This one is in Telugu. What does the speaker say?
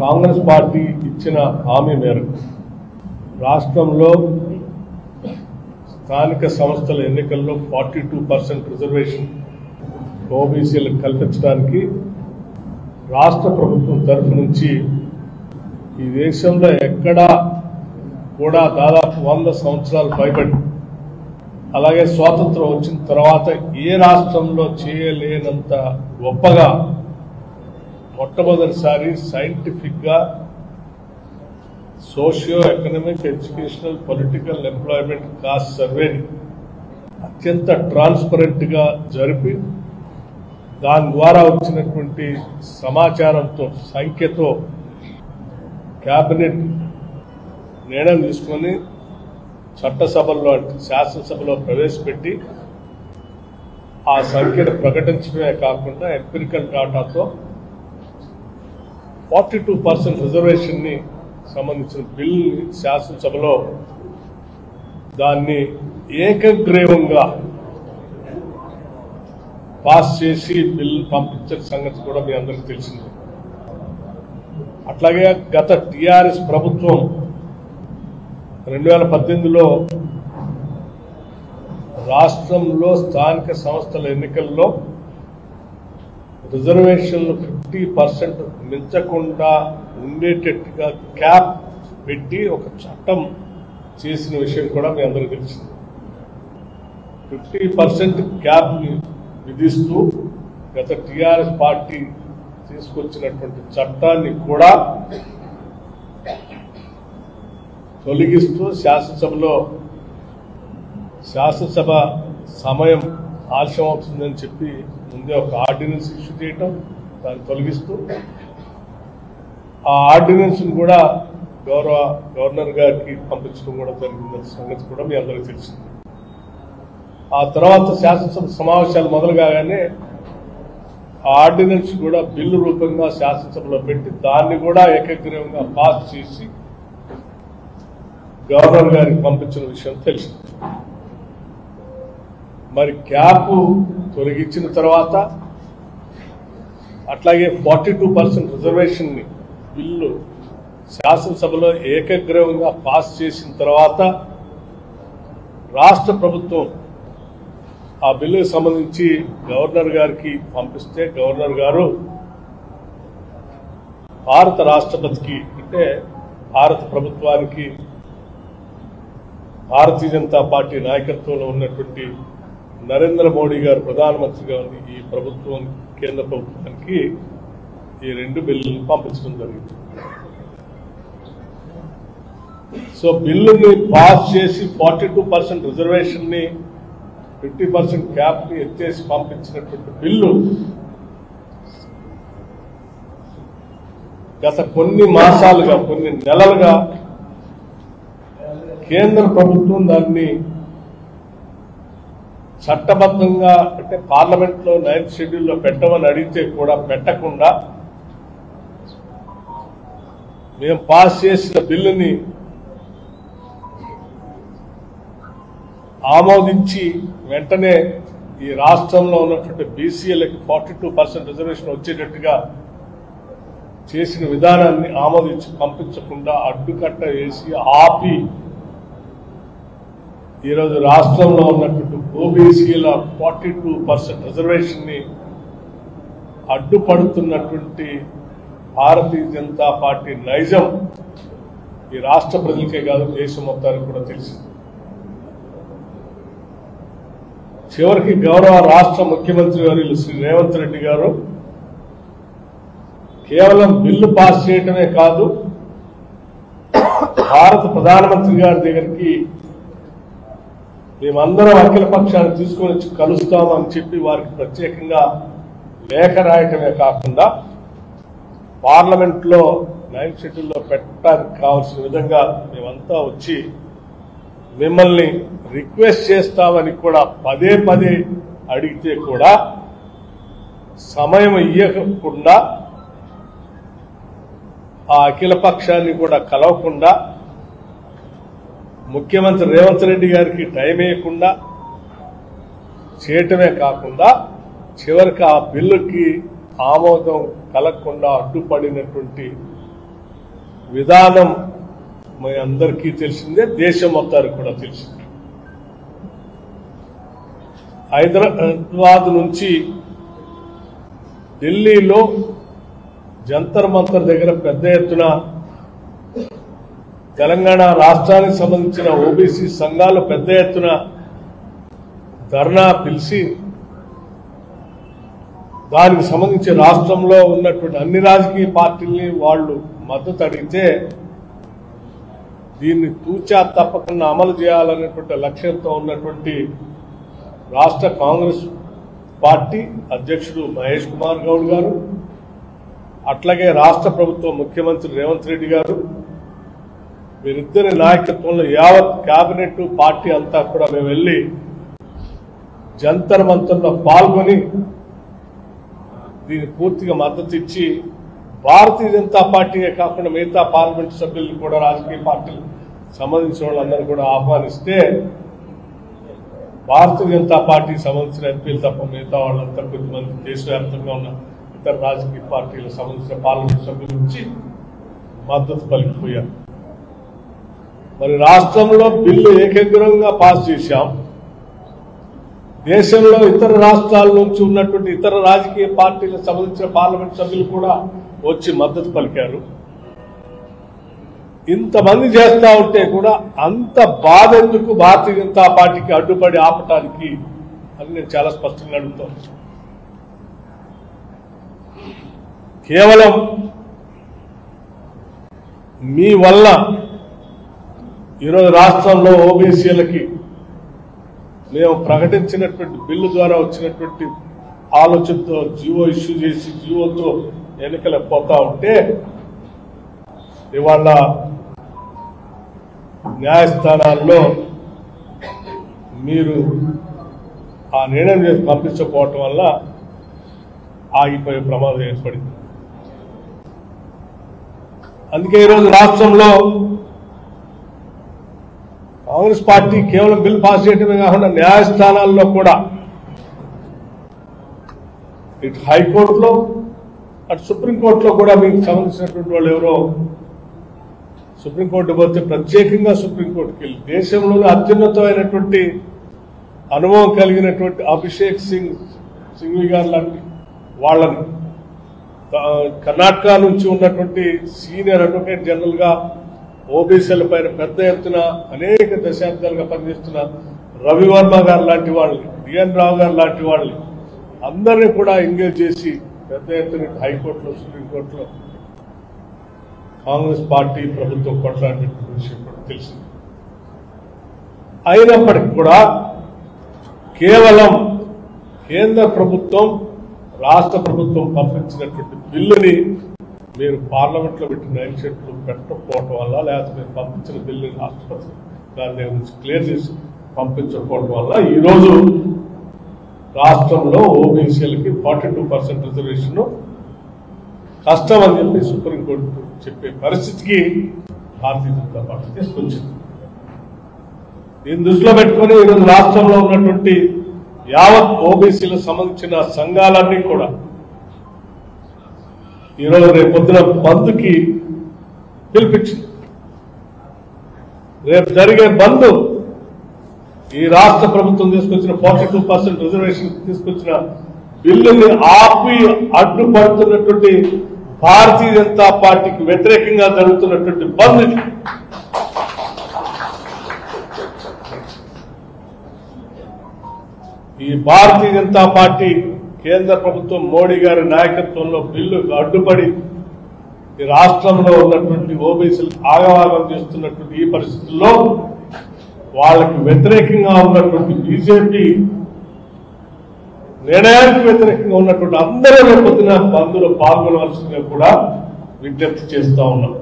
కాంగ్రెస్ పార్టీ ఇచ్చిన హామీ మేరకు రాష్ట్రంలో స్థానిక సంస్థల ఎన్నికల్లో 42% రిజర్వేషన్ ఓబీసీలకు కల్పించడానికి రాష్ట్ర ప్రభుత్వం తరఫు నుంచి ఈ దేశంలో ఎక్కడా కూడా దాదాపు 100 సంవత్సరాలు పైబడి అలాగే స్వాతంత్రం వచ్చిన తర్వాత ఏ రాష్ట్రంలో చేయలేనంత గొప్పగా మొట్టమొదటిసారి సైంటిఫిక్ గా socio economic educational political employment cost సర్వేని అత్యంత ట్రాన్స్పరెంట్ గా జరిపి దాని ద్వారా వచ్చినటువంటి సమాచారంతో సంఖ్యతో కేబినెట్ నిర్ణయం తీసుకొని చట్టసభల్లో శాసనసభలో ప్రవేశపెట్టి ఆ సంఖ్యను ప్రకటించడమే కాకుండా ఎంపిరికల్ డాటాతో 42% రిజర్వేషన్ ని సంబంధించిన బిల్లుని శాసనసభలో దాన్ని ఏకగ్రీవంగా పాస్ చేసి బిల్లు పంపించిన సంగతి కూడా మీ అందరికీ తెలిసింది. అట్లాగే గత టీఆర్ఎస్ ప్రభుత్వం 2018లో రాష్ట్రంలో స్థానిక సంస్థల ఎన్నికల్లో రిజర్వేషన్లు 50% మించకుండా ఉండేటట్టుగా క్యాప్ పెట్టి ఒక చట్టం చేసిన విషయం కూడా మీ అందరికీ తెలిసింది. 50% క్యాప్ ని విధిస్తూ గత టీఆర్ఎస్ పార్టీ తీసుకొచ్చినటువంటి చట్టాన్ని కూడా తొలగిస్తూ శాసనసభ సమయం ఆలస్యం అవుతుందని చెప్పి ముందే ఒక ఆర్డినెన్స్ ఇష్యూ చేయటం, దాన్ని తొలగిస్తూ ఆ ఆర్డినెన్స్ కూడా గవర్నర్ గారికి పంపించడం కూడా జరిగిందన్న సంగతి కూడా మీ అందరికీ తెలిసింది. ఆ తర్వాత శాసనసభ సమావేశాలు మొదలు కాగానే ఆ ఆర్డినెన్స్ కూడా బిల్లు రూపంగా శాసనసభలో పెట్టి దాన్ని కూడా ఏకగ్రీవంగా పాస్ చేసి గవర్నర్ గారికి పంపించిన విషయం తెలిసింది. మరి క్యాప్ తొలగించిన తర్వాత అట్లాగే 42% రిజర్వేషన్ ని బిల్లు శాసనసభలో ఏకగ్రీవంగా పాస్ చేసిన తర్వాత రాష్ట్ర ప్రభుత్వం ఆ బిల్లుకు సంబంధించి గవర్నర్ గారికి పంపిస్తే గవర్నర్ గారు భారత రాష్ట్రపతికి అంటే భారత ప్రభుత్వానికి భారతీయ జనతా పార్టీ నాయకత్వంలో ఉన్నటువంటి నరేంద్ర మోడీ గారు ప్రధానమంత్రిగా ఉంది ఈ ప్రభుత్వం కేంద్ర ప్రభుత్వానికి ఈ 2 బిల్లులను పంపించడం జరిగింది. సో బిల్లుని పాస్ చేసి 42% రిజర్వేషన్ ని 50% క్యాప్ ని ఎత్తేసి పంపించినటువంటి బిల్లు గత కొన్ని మాసాలుగా కొన్ని నెలలుగా కేంద్ర ప్రభుత్వం దాన్ని చట్టబద్ధంగా అంటే పార్లమెంట్ లో 9th షెడ్యూల్లో పెట్టమని అడిగితే కూడా పెట్టకుండా మేము పాస్ చేసిన బిల్లుని ఆమోదించి వెంటనే ఈ రాష్ట్రంలో ఉన్నటువంటి బీసీలకు 42% రిజర్వేషన్ వచ్చేటట్టుగా చేసిన విధానాన్ని ఆమోదించి పంపించకుండా అడ్డుకట్ట వేసి ఆపి ఈరోజు రాష్ట్రంలో ఉన్నటువంటి ఓబీసీల 42% రిజర్వేషన్ ని అడ్డుపడుతున్నటువంటి భారతీయ జనతా పార్టీ నైజం ఈ రాష్ట్ర ప్రజలకే కాదు దేశం మొత్తానికి కూడా తెలిసింది. చివరికి గౌరవ రాష్ట్ర ముఖ్యమంత్రి వర్యులు శ్రీ రేవంత్ రెడ్డి గారు కేవలం బిల్లు పాస్ చేయటమే కాదు భారత ప్రధానమంత్రి గారి దగ్గరికి మేమందరం అఖిల పక్షాన్ని తీసుకొని వచ్చి కలుస్తామని చెప్పి వారికి ప్రత్యేకంగా లేఖ రాయటమే కాకుండా పార్లమెంట్ లో 9th షెడ్యూల్లో పెట్టడానికి కావాల్సిన విధంగా మేమంతా వచ్చి మిమ్మల్ని రిక్వెస్ట్ చేస్తామని కూడా పదే అడిగితే కూడా సమయం ఇవ్వకుండా ఆ అఖిల పక్షాన్ని కూడా కలవకుండా ముఖ్యమంత్రి రేవంత్ రెడ్డి గారికి టైం ఇవ్వకుండా చేయటమే కాకుండా చివరికి ఆ బిల్లుకి ఆమోదం కలగకుండా అడ్డుపడినటువంటి విధానం మీ అందరికీ తెలిసిందే, దేశం మొత్తానికి కూడా తెలిసిందే. హైదరాబాద్ నుంచి ఢిల్లీలో జంతర్ మంతర్ దగ్గర పెద్ద ఎత్తున తెలంగాణ రాష్ట్రానికి సంబంధించిన ఓబీసీ సంఘాలు పెద్ద ఎత్తున ధర్నా పిలిచి దానికి సంబంధించి రాష్ట్రంలో ఉన్నటువంటి అన్ని రాజకీయ పార్టీల్ని వాళ్ళు మద్దతు అడిగితే దీన్ని తూచా తప్పకుండా అమలు చేయాలనేటువంటి లక్ష్యంతో ఉన్నటువంటి రాష్ట్ర కాంగ్రెస్ పార్టీ అధ్యక్షుడు మహేష్ కుమార్ గౌడ్ గారు, అట్లాగే రాష్ట్ర ప్రభుత్వం ముఖ్యమంత్రి రేవంత్ రెడ్డి గారు, వీరిద్దరి నాయకత్వంలో యావత్ కేబినెట్ పార్టీ అంతా కూడా మేము వెళ్లి జంతర్ మంతర్లో పాల్గొని దీనికి పూర్తిగా మద్దతు ఇచ్చి భారతీయ జనతా పార్టీయే కాకుండా మిగతా పార్లమెంట్ సభ్యులను కూడా రాజకీయ పార్టీలు సంబంధించిన వాళ్ళందరూ కూడా ఆహ్వానిస్తే భారతీయ జనతా పార్టీకి సంబంధించిన ఎంపీలు తప్ప మిగతా వాళ్ళంతా కొద్దిమంది దేశవ్యాప్తంగా ఉన్న ఇతర రాజకీయ పార్టీలకు సంబంధించిన పార్లమెంట్ సభ్యుల నుంచి మద్దతు పలికిపోయారు. మరి రాష్ట్రంలో బిల్లు ఏకగ్రీవంగా పాస్ చేశాం. దేశంలో ఇతర రాష్ట్రాల నుంచి ఉన్నటువంటి ఇతర రాజకీయ పార్టీలకు సంబంధించిన పార్లమెంట్ సభ్యులు కూడా వచ్చి మద్దతు పలికారు. ఇంతమంది చేస్తా ఉంటే కూడా అంత బాధ ఎందుకు భారతీయ జనతా పార్టీకి అడ్డుపడి ఆపటానికి అని నేను చాలా స్పష్టంగా అడుగుతాను. కేవలం మీ వల్ల ఈరోజు రాష్ట్రంలో ఓబీసీలకి మేము ప్రకటించినటువంటి బిల్లు ద్వారా వచ్చినటువంటి ఆలోచనతో జీవో ఇష్యూ చేసి జీవోతో ఎన్నికలకు పోతా ఉంటే ఇవాళ న్యాయస్థానాల్లో మీరు ఆ నిర్ణయం చేసి పంపించకపోవటం వల్ల ఆగిపోయే ప్రమాదం ఏర్పడింది. అందుకే ఈరోజు రాష్ట్రంలో కాంగ్రెస్ పార్టీ కేవలం బిల్ పాస్ చేయడమే కాకుండా న్యాయస్థానాల్లో కూడా ఇటు హైకోర్టులో అటు సుప్రీంకోర్టులో కూడా మీకు సంబంధించినటువంటి వాళ్ళు ఎవరో సుప్రీంకోర్టు పోతే ప్రత్యేకంగా సుప్రీంకోర్టుకి వెళ్ళి దేశంలోనే అత్యున్నతమైనటువంటి అనుభవం కలిగినటువంటి అభిషేక్ సింఘ్వి గారు లాంటి వాళ్ళని కర్ణాటక నుంచి ఉన్నటువంటి సీనియర్ అడ్వకేట్ జనరల్ గా ఓబీసీల పైన పెద్ద ఎత్తున అనేక దశాబ్దాలుగా పనిచేస్తున్న రవివర్మ గారు లాంటి వాళ్ళని, డిఎన్ రావు గారు లాంటి వాళ్ళని అందరినీ కూడా ఎంగేజ్ చేసి పెద్ద ఎత్తున హైకోర్టులో సుప్రీంకోర్టులో కాంగ్రెస్ పార్టీ ప్రభుత్వం కొట్లాడిన విషయం కూడా తెలిసింది. అయినప్పటికీ కూడా కేవలం కేంద్ర ప్రభుత్వం రాష్ట్ర ప్రభుత్వం పంపించినటువంటి బిల్లుని మీరు పార్లమెంట్ లో పెట్టి 9 షెడ్లు పెట్టకపోవటం వల్ల, లేకపోతే మీరు పంపించిన బిల్లుని రాష్ట్రపతి దాని దగ్గర నుంచి క్లియర్ చేసి పంపించకపోవటం వల్ల ఈరోజు రాష్ట్రంలో ఓబీసీలకి 42% రిజర్వేషన్ కష్టం అని చెప్పి సుప్రీంకోర్టు చెప్పే పరిస్థితికి భారతీయ జనతా పార్టీ తీసుకొచ్చింది. దీన్ని దృష్టిలో పెట్టుకుని ఈరోజు రాష్ట్రంలో ఉన్నటువంటి యావత్ ఓబీసీలకు సంబంధించిన సంఘాలన్నీ కూడా ఈరోజు రేపు పొద్దున బంద్కి పిలిపించింది. రేపు జరిగే బంద్ ఈ రాష్ట్ర ప్రభుత్వం తీసుకొచ్చిన 42% రిజర్వేషన్ తీసుకొచ్చిన బిల్లుని ఆపి అడ్డుపడుతున్నటువంటి భారతీయ జనతా పార్టీకి వ్యతిరేకంగా జరుగుతున్నటువంటి బంద్ ఇది. ఈ భారతీయ జనతా పార్టీ కేంద్ర ప్రభుత్వం మోడీ గారి నాయకత్వంలో బిల్లుకు అడ్డుపడి ఈ రాష్ట్రంలో ఉన్నటువంటి ఓబీసీలు ఆగవాగం చేస్తున్నటువంటి ఈ పరిస్థితుల్లో వాళ్ళకి వ్యతిరేకంగా ఉన్నటువంటి బీజేపీ నిర్ణయానికి వ్యతిరేకంగా ఉన్నటువంటి అందరూ రేపొద్దున బంద్లో పాల్గొనవలసిందిగా కూడా విజ్ఞప్తి చేస్తా ఉన్నాం.